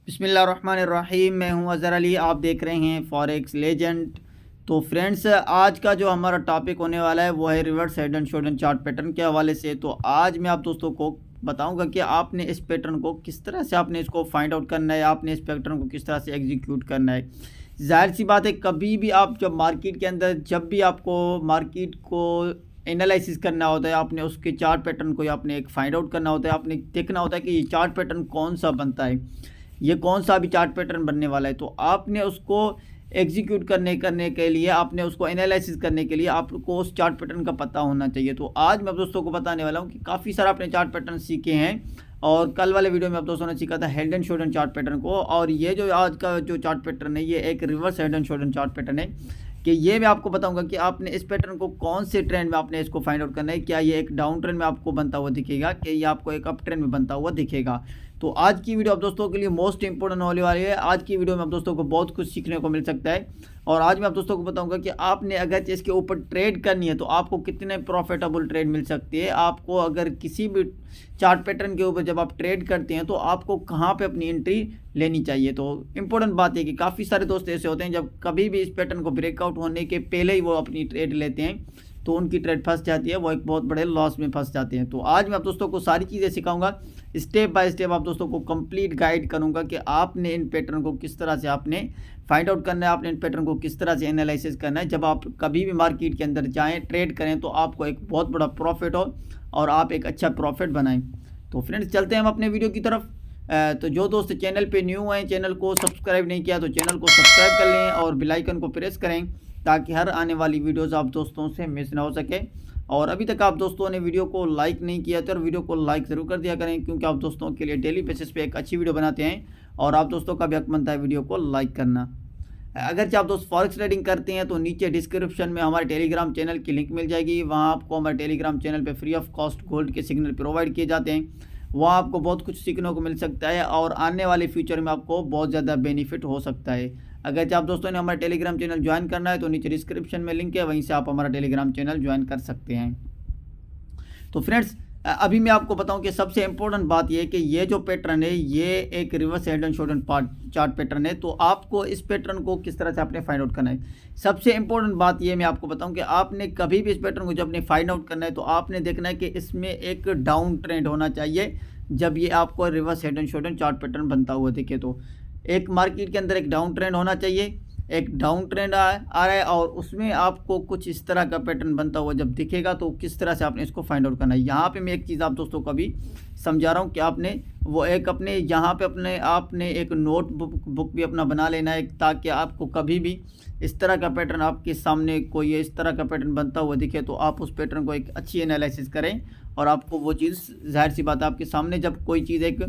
बिस्मिल्लाहिर्रहमानिर्रहीम। मैं हूं अज़हर अली, आप देख रहे हैं फॉरेक्स लेजेंड। तो फ्रेंड्स, आज का जो हमारा टॉपिक होने वाला है वो है reverse head and shoulder chart pattern के हवाले से। तो आज मैं आप दोस्तों को बताऊंगा कि आपने इस पैटर्न को किस तरह से आपने इसको फाइंड आउट करना है, आपने इस पैटर्न को किस तरह से एग्जीक्यूट करना है। जाहिर सी बात है, कभी भी आप जब मार्केट के अंदर जब भी आपको मार्केट को एनालिसिस करना होता है, आपने उसके चार्ट पैटर्न को आपने एक फाइंड आउट करना होता है। आपने देखना होता है कि ये चार्ट पैटर्न कौन सा बनता है, ये कौन सा अभी चार्ट पैटर्न बनने वाला है। तो आपने उसको एग्जीक्यूट करने के लिए, आपने उसको एनालिसिस करने के लिए आपको उस चार्ट पैटर्न का पता होना चाहिए। तो आज मैं दोस्तों को बताने वाला हूँ कि काफ़ी सारा आपने चार्ट पैटर्न सीखे हैं, और कल वाले वीडियो में आप दोस्तों ने सीखा था head and shoulder chart pattern को। और ये जो आज का जो चार्ट पैटर्न है, ये एक reverse head and shoulder chart pattern है। कि ये मैं आपको बताऊंगा कि आपने इस पैटर्न को कौन से ट्रेंड में आपने इसको फाइंड आउट करना है। क्या ये एक डाउन ट्रेंड में आपको बनता हुआ दिखेगा, कि ये आपको एक अप ट्रेंड में बनता हुआ दिखेगा। तो आज की वीडियो आप दोस्तों के लिए मोस्ट इंपॉर्टेंट होने वाली है। आज की वीडियो में आप दोस्तों को बहुत कुछ सीखने को मिल सकता है। और आज मैं आप दोस्तों को बताऊंगा कि आपने अगर इसके ऊपर ट्रेड करनी है तो आपको कितने प्रॉफिटेबल ट्रेड मिल सकती है। आपको अगर किसी भी चार्ट पैटर्न के ऊपर जब आप ट्रेड करते हैं तो आपको कहाँ पे अपनी एंट्री लेनी चाहिए। तो इंपॉर्टेंट बात है कि काफ़ी सारे दोस्त ऐसे होते हैं जब कभी भी इस पैटर्न को ब्रेकआउट होने के पहले ही वो अपनी ट्रेड लेते हैं तो उनकी ट्रेड फंस जाती है, वो एक बहुत बड़े लॉस में फंस जाते हैं। तो आज मैं आप दोस्तों को सारी चीज़ें सिखाऊंगा, स्टेप बाय स्टेप आप दोस्तों को कंप्लीट गाइड करूंगा कि आपने इन पैटर्न को किस तरह से आपने फाइंड आउट करना है, आपने इन पैटर्न को किस तरह से एनालिसिस करना है। जब आप कभी भी मार्केट के अंदर जाएँ, ट्रेड करें, तो आपको एक बहुत बड़ा प्रॉफिट हो और आप एक अच्छा प्रॉफिट बनाएं। तो फ्रेंड्स, चलते हैं हम अपने वीडियो की तरफ। तो जो दोस्त चैनल पे न्यू हैं, चैनल को सब्सक्राइब नहीं किया तो चैनल को सब्सक्राइब कर लें और बेल आइकन को प्रेस करें ताकि हर आने वाली वीडियोस आप दोस्तों से मिस ना हो सके। और अभी तक आप दोस्तों ने वीडियो को लाइक नहीं किया तो वीडियो को लाइक ज़रूर कर दिया करें, क्योंकि आप दोस्तों के लिए डेली बेसिस पे एक अच्छी वीडियो बनाते हैं और आप दोस्तों का भी हक बनता है वीडियो को लाइक करना। अगर आप दोस्त फॉरेक्स ट्रेडिंग करते हैं तो नीचे डिस्क्रिप्शन में हमारे टेलीग्राम चैनल की लिंक मिल जाएगी। वहाँ आपको हमारे टेलीग्राम चैनल पर फ्री ऑफ कॉस्ट गोल्ड के सिग्नल प्रोवाइड किए जाते हैं। वहाँ आपको बहुत कुछ सीखने को मिल सकता है और आने वाले फ्यूचर में आपको बहुत ज़्यादा बेनिफिट हो सकता है। अगर आप दोस्तों ने हमारा टेलीग्राम चैनल ज्वाइन करना है तो नीचे डिस्क्रिप्शन में लिंक है, वहीं से आप हमारा टेलीग्राम चैनल ज्वाइन कर सकते हैं। तो फ्रेंड्स, अभी मैं आपको बताऊं कि सबसे इम्पोर्टेंट बात यह है कि ये जो पैटर्न है ये एक reverse head and shoulder chart pattern है। तो आपको इस पैटर्न को किस तरह से आपने फाइंड आउट करना है। सबसे इम्पोर्टेंट बात ये मैं आपको बताऊं कि आपने कभी भी इस पैटर्न को जब आपने फाइंड आउट करना है तो आपने देखना है कि इसमें एक डाउन ट्रेंड होना चाहिए। जब ये आपको reverse head and shoulder chart pattern बनता हुआ दिखे तो एक मार्केट के अंदर एक डाउन ट्रेंड होना चाहिए। एक डाउन ट्रेंड आ रहा है और उसमें आपको कुछ इस तरह का पैटर्न बनता हुआ जब दिखेगा तो किस तरह से आपने इसको फाइंड आउट करना है। यहाँ पे मैं एक चीज़ आप दोस्तों को अभी समझा रहा हूँ कि आपने वो एक अपने यहाँ पे अपने आपने एक नोट बुक भी अपना बना लेना है, ताकि आपको कभी भी इस तरह का पैटर्न आपके सामने कोई इस तरह का पैटर्न बनता हुआ दिखे तो आप उस पैटर्न को एक अच्छी एनालिसिस करें और आपको वो चीज़, जाहिर सी बात है, आपके सामने जब कोई चीज़ एक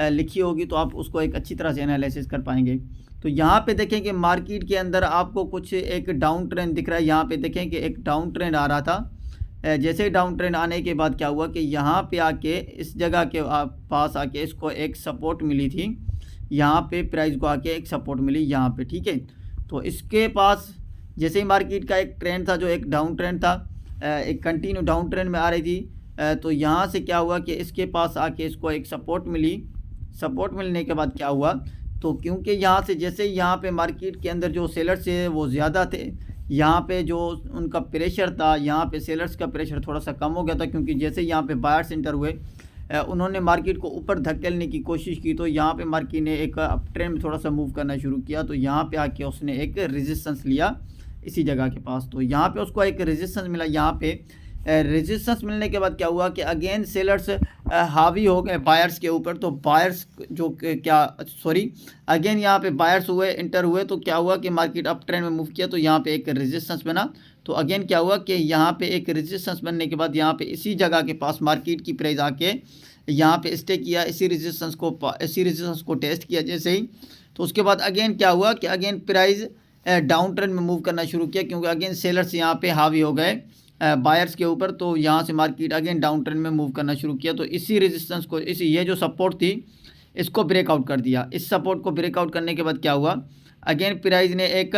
लिखी होगी तो आप उसको एक अच्छी तरह से एनालिसिस कर पाएंगे। तो यहाँ पे देखें कि मार्केट के अंदर आपको कुछ एक डाउन ट्रेंड दिख रहा है। यहाँ पे देखें कि एक डाउन ट्रेंड आ रहा था। जैसे डाउन ट्रेंड आने के बाद क्या हुआ कि यहाँ पे आके इस जगह के पास आके इसको एक सपोर्ट मिली थी। यहाँ पे प्राइस को आके एक सपोर्ट मिली यहाँ पे, ठीक है। तो इसके पास जैसे ही मार्केट का एक ट्रेंड था जो एक डाउन ट्रेंड था, एक कंटिन्यू डाउन ट्रेंड में आ रही थी, तो यहाँ से क्या हुआ कि इसके पास आके इसको एक सपोर्ट मिली। सपोर्ट मिलने के बाद क्या हुआ, तो क्योंकि यहाँ से जैसे यहाँ पे मार्केट के अंदर जो सेलर्स है वो ज़्यादा थे, यहाँ पे जो उनका प्रेशर था, यहाँ पे सेलर्स का प्रेशर थोड़ा सा कम हो गया था, क्योंकि जैसे यहाँ पे बायर्स एंटर हुए उन्होंने मार्केट को ऊपर धकेलने की कोशिश की। तो यहाँ पे मार्केट ने एक अप ट्रेंड में थोड़ा सा मूव करना शुरू किया। तो यहाँ पे आके उसने एक रेजिस्टेंस लिया इसी जगह के पास। तो यहाँ पे उसको एक रेजिस्टेंस मिला। यहाँ पे रेजिस्टेंस मिलने के बाद क्या हुआ कि अगेन सेलर्स हावी हो गए बायर्स के ऊपर। तो बायर्स जो क्या सॉरी अगेन यहाँ पे बायर्स हुए, इंटर हुए। तो क्या हुआ कि मार्केट अप ट्रेंड में मूव किया तो यहाँ पे एक रेजिस्टेंस बना। तो अगेन क्या हुआ कि यहाँ पे एक रेजिस्टेंस बनने के बाद यहाँ पे इसी जगह के पास मार्केट की प्राइस आके यहाँ पे स्टे किया, इसी रेजिस्टेंस को टेस्ट किया जैसे ही। तो उसके बाद अगेन क्या हुआ कि अगेन प्राइस डाउन ट्रेंड में मूव करना शुरू किया, क्योंकि अगेन सेलर्स यहाँ पे हावी हो गए बायर्स के ऊपर। तो यहाँ से मार्केट अगेन डाउन ट्रेंड में मूव करना शुरू किया। तो इसी रेजिस्टेंस को, ये जो सपोर्ट थी इसको ब्रेकआउट कर दिया। इस सपोर्ट को ब्रेकआउट करने के बाद क्या हुआ, अगेन प्राइस ने एक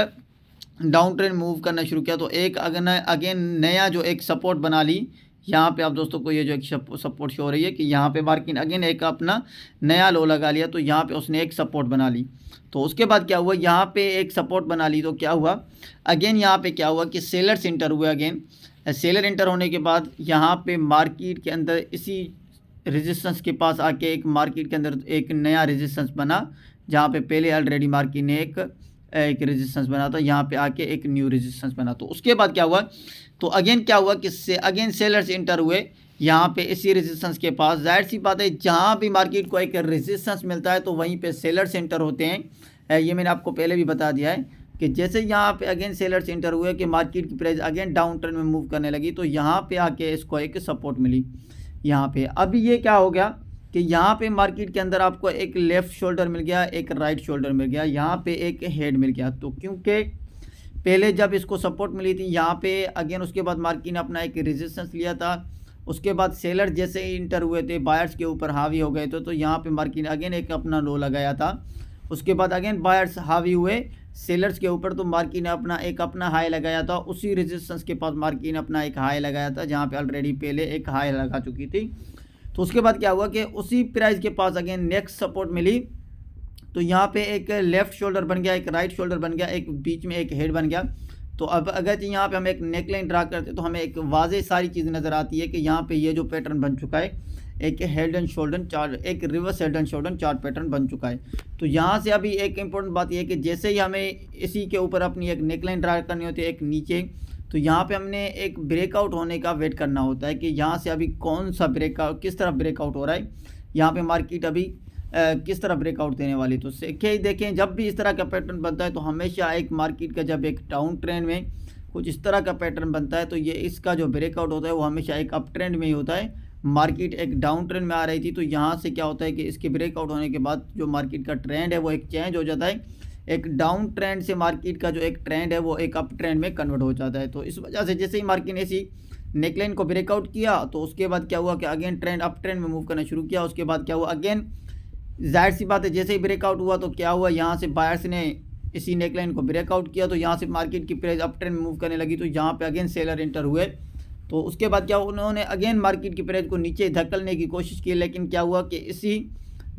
डाउन ट्रेंड मूव करना शुरू किया। तो एक अगेन नया जो एक सपोर्ट बना ली यहाँ पे आप दोस्तों को ये जो एक सपोर्ट शो हो रही है कि यहाँ पे मार्केट अगेन एक अपना नया लो लगा लिया, तो यहाँ पे उसने एक सपोर्ट बना ली। तो उसके बाद क्या हुआ, यहाँ पे एक सपोर्ट बना ली तो क्या हुआ, अगेन यहाँ पे क्या हुआ कि सेलर्स इंटर हुए। अगेन सेलर इंटर होने के बाद यहाँ पे मार्केट के अंदर इसी रेजिस्टेंस के पास आके एक मार्केट के अंदर एक नया रेजिस्टेंस बना, जहाँ पे पहले ऑलरेडी मार्केट ने एक रेजिस्टेंस बना था, यहाँ पे आके एक न्यू रेजिस्टेंस बना। तो उसके बाद क्या हुआ, तो अगेन क्या हुआ कि अगेन सेलर्स इंटर हुए यहाँ पे इसी रेजिस्टेंस के पास। जाहिर सी बात है, जहाँ भी मार्केट को एक रेजिस्टेंस मिलता है तो वहीं पे सेलर्स इंटर होते हैं। ये मैंने आपको पहले भी बता दिया है कि जैसे यहाँ पे अगेन सेलर्स इंटर हुए कि मार्केट की प्राइस अगेन डाउन ट्रेंड में मूव करने लगी, तो यहाँ पे आके इसको एक सपोर्ट मिली यहाँ पे। अभी ये क्या हो गया कि यहाँ पे मार्केट के अंदर आपको एक लेफ़्ट शोल्डर मिल गया, एक राइट शोल्डर मिल गया, यहाँ पे एक हेड मिल गया। तो क्योंकि पहले जब इसको सपोर्ट मिली थी यहाँ पे अगेन, उसके बाद मार्केट ने अपना एक रेजिस्टेंस लिया था, उसके बाद सेलर जैसे ही इंटर हुए थे बायर्स के ऊपर हावी हो गए थे, तो यहाँ पे मार्केट ने अगेन एक अपना लो लगाया था। उसके बाद अगेन बायर्स हावी हुए सेलर्स के ऊपर, तो मार्केट ने अपना हाई लगाया था। उसी रेजिस्टेंस के पास मार्केट ने अपना एक हाई लगाया था, जहाँ पे ऑलरेडी पहले एक हाई लगा चुकी थी। तो उसके बाद क्या हुआ कि उसी प्राइस के पास अगेन नेक्स्ट सपोर्ट मिली, तो यहाँ पे एक लेफ़्ट शोल्डर बन गया, एक राइट शोल्डर बन गया, एक बीच में एक हेड बन गया। तो अब अगर यहाँ पे हम एक नेकलाइन ड्रा करते हैं तो हमें एक वाज़ेह सारी चीज़ नज़र आती है कि यहाँ पे ये जो पैटर्न बन चुका है, एक हेड एंड शोल्डर चार्ट, एक reverse head and shoulder chart pattern बन चुका है। तो यहाँ से अभी एक इम्पोर्टेंट बात यह है कि जैसे ही हमें इसी के ऊपर अपनी एक नेकलाइन ड्रा करनी होती है एक नीचे, तो यहाँ पे हमने एक ब्रेकआउट होने का वेट करना होता है कि यहाँ से अभी कौन सा ब्रेकआउट, किस तरह ब्रेकआउट हो रहा है, यहाँ पे मार्केट अभी किस तरह ब्रेकआउट देने वाली। तो देखें जब भी इस तरह का पैटर्न बनता है तो हमेशा एक मार्केट का जब एक डाउन ट्रेंड में कुछ इस तरह का पैटर्न बनता है तो ये इसका जो ब्रेकआउट होता है वो हमेशा एक अप ट्रेंड में ही होता है। मार्केट एक डाउन ट्रेंड में आ रही थी, तो यहाँ से क्या होता है कि इसके ब्रेकआउट होने के बाद जो मार्केट का ट्रेंड है वो एक चेंज हो जाता है, एक डाउन ट्रेंड से मार्केट का जो एक ट्रेंड है वो एक अप ट्रेंड में कन्वर्ट हो जाता है। तो इस वजह से जैसे ही मार्केट ने इसी नेकलाइन को ब्रेकआउट किया तो उसके बाद क्या हुआ कि अगेन ट्रेंड अप ट्रेंड में मूव करना शुरू किया। उसके बाद क्या हुआ, अगेन जाहिर सी बात है जैसे ही ब्रेकआउट हुआ तो क्या हुआ, यहाँ से बायर्स ने इसी नेकलाइन को ब्रेकआउट किया, तो यहाँ से मार्केट की प्राइस अप ट्रेंड में मूव करने लगी, तो यहाँ पे अगेन सेलर एंटर हुए। तो उसके बाद क्या उन्होंने अगेन मार्केट की प्राइस को नीचे धकेलने की कोशिश की, लेकिन क्या हुआ कि इसी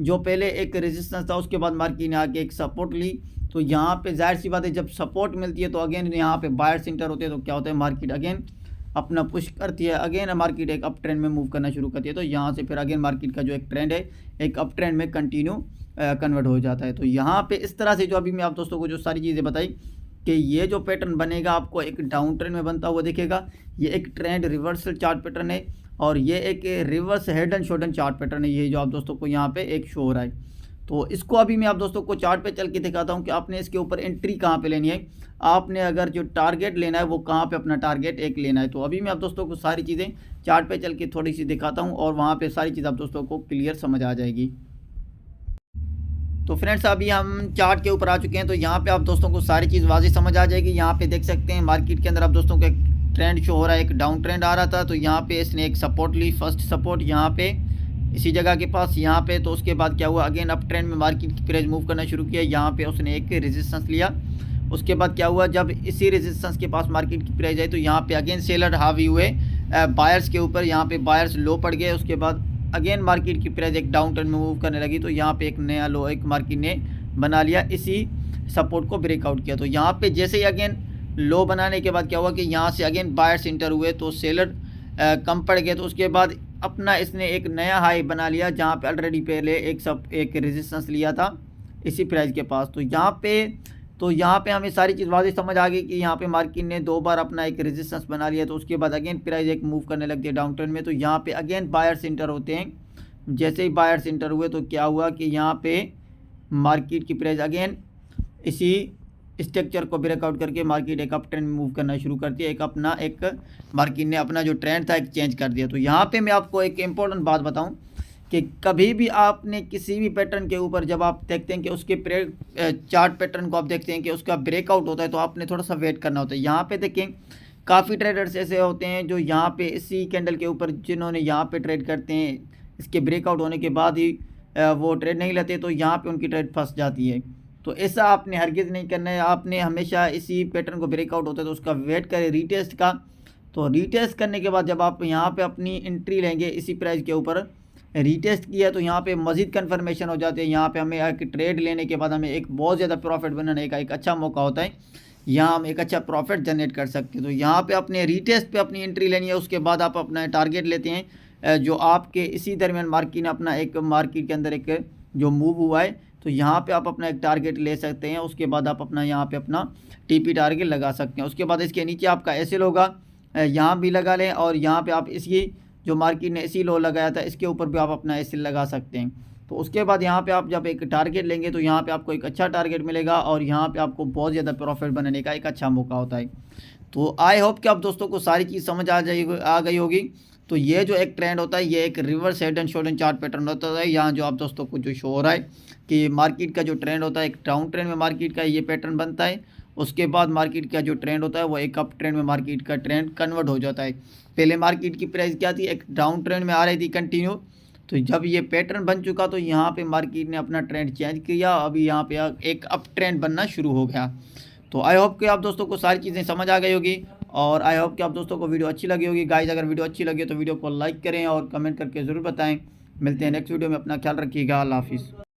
जो पहले एक रेजिस्टेंस था उसके बाद मार्केट ने आके एक सपोर्ट ली। तो यहाँ पे जाहिर सी बात है जब सपोर्ट मिलती है तो अगेन यहाँ पे बायर्स एंटर होते हैं, तो क्या होता है मार्केट अगेन अपना पुश करती है, अगेन मार्केट एक अप ट्रेंड में मूव करना शुरू करती है। तो यहाँ से फिर अगेन मार्केट का जो एक ट्रेंड है एक अप ट्रेंड में कंटिन्यू कन्वर्ट हो जाता है। तो यहाँ पे इस तरह से जो अभी मैं आप दोस्तों को जो सारी चीज़ें बताई कि ये जो पैटर्न बनेगा आपको एक डाउन ट्रेंड में बनता हुआ दिखेगा, ये एक ट्रेंड रिवर्सल चार्ट पैटर्न है और ये एक reverse head and shoulder chart pattern है, ये जो आप दोस्तों को यहाँ पे एक शो हो रहा है। तो इसको अभी मैं आप दोस्तों को चार्ट पे चल के दिखाता हूँ कि आपने इसके ऊपर एंट्री कहाँ पे लेनी है, आपने अगर जो टारगेट लेना है वो कहाँ पे अपना टारगेट एक लेना है। तो अभी मैं आप दोस्तों को सारी चीज़ें चार्ट पे चल के थोड़ी सी दिखाता हूँ और वहाँ पे सारी चीज़ आप दोस्तों को क्लियर समझ आ जाएगी। तो फ्रेंड्स अभी हम चार्ट के ऊपर आ चुके हैं, तो यहाँ पे आप दोस्तों को सारी चीज़ वाज़ेह समझ आ जाएगी। यहाँ पे देख सकते हैं मार्केट के अंदर आप दोस्तों को एक ट्रेंड शो हो रहा है, एक डाउन ट्रेंड आ रहा था, तो यहाँ पे इसने एक सपोर्ट ली, फर्स्ट सपोर्ट यहाँ पे इसी जगह के पास यहाँ पे। तो उसके बाद क्या हुआ, अगेन अप ट्रेंड में मार्केट की प्राइस मूव करना शुरू किया, यहाँ पे उसने एक रेजिस्टेंस लिया। उसके बाद क्या हुआ, जब इसी रेजिस्टेंस के पास मार्केट की प्राइस आई तो यहाँ पे अगेन सेलर हावी हुए बायर्स के ऊपर, यहाँ पे बायर्स लो पड़ गए। उसके बाद अगेन मार्केट की प्राइस एक डाउन ट्रेंड में मूव करने लगी, तो यहाँ पे एक नया लो एक मार्केट ने बना लिया, इसी सपोर्ट को ब्रेकआउट किया। तो यहाँ पे जैसे ही अगेन लो बनाने के बाद क्या हुआ कि यहाँ से अगेन बायर्स इंटर हुए, तो सेलर कम पड़ गए। तो उसके बाद अपना इसने एक नया हाई बना लिया, जहाँ पे ऑलरेडी पहले एक रेजिस्टेंस लिया था इसी प्राइस के पास। तो यहाँ पे हमें सारी चीज़ वाज़ेह समझ आ गई कि यहाँ पे मार्केट ने 2 बार अपना एक रेजिस्टेंस बना लिया, तो उसके बाद अगेन प्राइस एक मूव करने लगती है डाउन ट्रेंड में। तो यहाँ पे अगेन बायर्स इंटर होते हैं। जैसे ही बायर्स इंटर हुए तो क्या हुआ कि यहाँ पे मार्केट की प्राइस अगेन इसी स्ट्रक्चर को ब्रेकआउट करके मार्केट एक अप ट्रेंड में मूव करना शुरू करती है, एक मार्केट ने अपना जो ट्रेंड था एक चेंज कर दिया। तो यहाँ पे मैं आपको एक इम्पोर्टेंट बात बताऊं कि कभी भी आपने किसी भी पैटर्न के ऊपर जब आप देखते हैं कि उसके चार्ट पैटर्न को आप देखते हैं कि उसका ब्रेकआउट होता है, तो आपने थोड़ा सा वेट करना होता है। यहाँ पे देखें काफ़ी ट्रेडर्स ऐसे होते हैं जो यहाँ पे इसी कैंडल के ऊपर जिन्होंने यहाँ पे ट्रेड करते हैं, इसके ब्रेकआउट होने के बाद ही वो ट्रेड नहीं लेते, तो यहाँ पे उनकी ट्रेड फंस जाती है। तो ऐसा आपने हरगिज़ नहीं करना है, आपने हमेशा इसी पैटर्न को ब्रेकआउट होता है तो उसका वेट करें रीटेस्ट का, तो रीटेस्ट करने के बाद जब आप यहाँ पे अपनी एंट्री लेंगे इसी प्राइस के ऊपर, रीटेस्ट किया तो यहाँ पे मज़ीद कन्फर्मेशन हो जाती है। यहाँ पे हमें एक ट्रेड लेने के बाद हमें एक बहुत ज़्यादा प्रॉफिट बनाने का एक अच्छा मौका होता है, यहाँ हम एक अच्छा प्रॉफिट जनरेट कर सकते हैं। तो यहाँ पे अपने रीटेस्ट पे अपनी एंट्री लेनी है, उसके बाद आप अपना टारगेट लेते हैं जो आपके इसी दरमियान मार्केट ने अपना एक मार्केट के अंदर एक जो मूव हुआ है, तो यहाँ पे आप अपना एक टारगेट ले सकते हैं। उसके बाद आप अपना यहाँ पे अपना टीपी टारगेट लगा सकते हैं। उसके बाद इसके नीचे आपका एसएल होगा, यहाँ भी लगा लें, और यहाँ पे आप इसकी जो मार्केट ने इसी लो लगाया था इसके ऊपर भी आप अपना एसएल लगा सकते हैं। तो उसके बाद यहाँ पे आप जब एक टारगेट लेंगे तो यहाँ पे आपको एक अच्छा टारगेट मिलेगा और यहाँ पे आपको बहुत ज़्यादा प्रॉफिट बनाने का एक अच्छा मौका होता है। तो आई होप कि आप दोस्तों को सारी चीज़ समझ आ गई होगी। तो ये जो एक ट्रेंड होता है ये एक reverse head and shoulder chart pattern होता है। यहाँ जो आप दोस्तों को जो शो हो रहा है कि मार्केट का जो ट्रेंड होता है एक डाउन ट्रेंड में मार्केट का ये पैटर्न बनता है, उसके बाद मार्केट का जो ट्रेंड होता है वो एक अप ट्रेंड में मार्केट का ट्रेंड कन्वर्ट हो जाता है। पहले मार्केट की प्राइस क्या थी, एक डाउन ट्रेंड में आ रही थी कंटिन्यू, तो जब ये पैटर्न बन चुका तो यहाँ पे मार्केट ने अपना ट्रेंड चेंज किया, अभी यहाँ पे एक अप ट्रेंड बनना शुरू हो गया। तो आई होप कि आप दोस्तों को सारी चीज़ें समझ आ गई होगी, और आई होप कि आप दोस्तों को वीडियो अच्छी लगी होगी। गाइस अगर वीडियो अच्छी लगी तो वीडियो को लाइक करें और कमेंट करके ज़रूर बताएं। मिलते हैं नेक्स्ट वीडियो में, अपना ख्याल रखिएगा। अल्लाह हाफिज़।